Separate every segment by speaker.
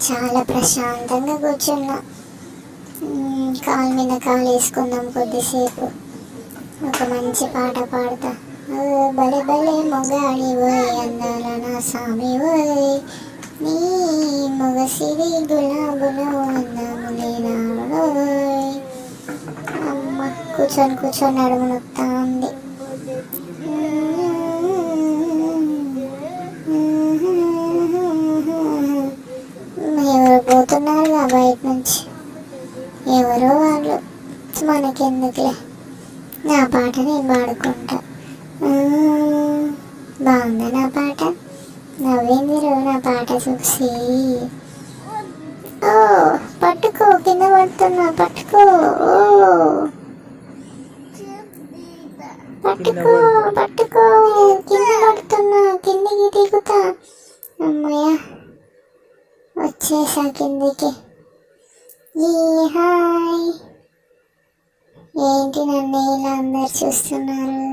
Speaker 1: చాలా ప్రశాంతంగా కూర్చున్నా. కాలు మీద కాలు వేసుకుందాం కొద్దిసేపు. ఒక మంచి పాట పాడతా. బలే బలే మొగాడి ఓయ్ అందాల నా సామి ఓయ్, నీ మొగసిరి గులాబులో అందములే నాడోయ్. అమ్మ కూర్చొని నడుము నొక్తా ఉంది. ఎవరు పోతున్నారుగా బయట నుంచి, ఎవరో వాళ్ళు, మనకెందుకులే, నా పాట నేను పాడుకుంటా. బాగుందా నా పాట? నవ్వేందిరు నా పాట చూసి. ఓ పట్టుకో, కింద పడుతున్నా, పట్టుకో. ఓ పట్టుకో పట్టుకో, కింద పడుతున్నా, కిందికి దిగుతా. అమ్మయ్య వచ్చేసా కిందికి. ఈ హాయ్, ఏంటి నన్ను ఇలా అందరు చూస్తున్నారు?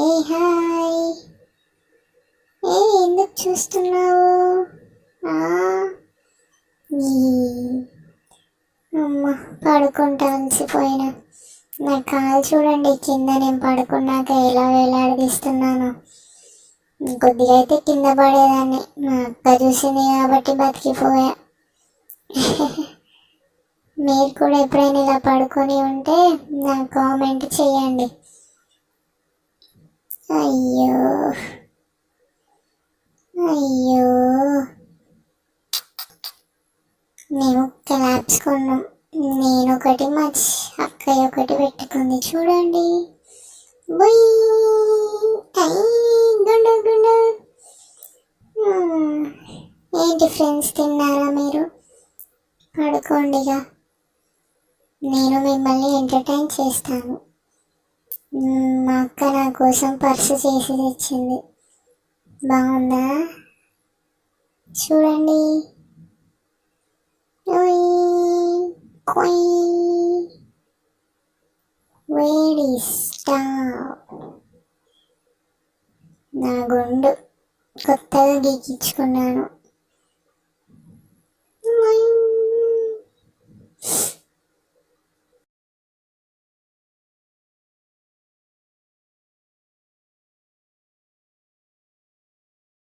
Speaker 1: ఏ హాయ్, ఏ ఎందుకు చూస్తున్నావు? అమ్మ పడుకుంటా అలసిపోయినా. నా కాలు చూడండి కింద, నేను పడుకున్నాక ఎలా వేలాడదీస్తున్నాను. కొద్దిగా అయితే కింద పడేదాన్ని, మా అక్క చూసింది కాబట్టి బతికిపోయా. మీరు కూడా ఎప్పుడైనా ఇలా పడుకొని ఉంటే నాకు కామెంట్ చేయండి. అయ్యో అయ్యో, మేము క్లాప్స్ కొన్నాం. నేను ఒకటి, మా అక్కయ్య ఒకటి పెట్టుకుంది చూడండి. గుండు గుండు. ఏంటి ఫ్రెండ్స్, తిన్నారా మీరు? పడుకోండిగా, నేను మిమ్మల్ని ఎంటర్టైన్ చేస్తాను. మా అక్క నా కోసం పర్సు చేసి తెచ్చింది. బాగుందా? చూడండి. వేడి నా గుండు కొత్తగా గీకించుకున్నాను.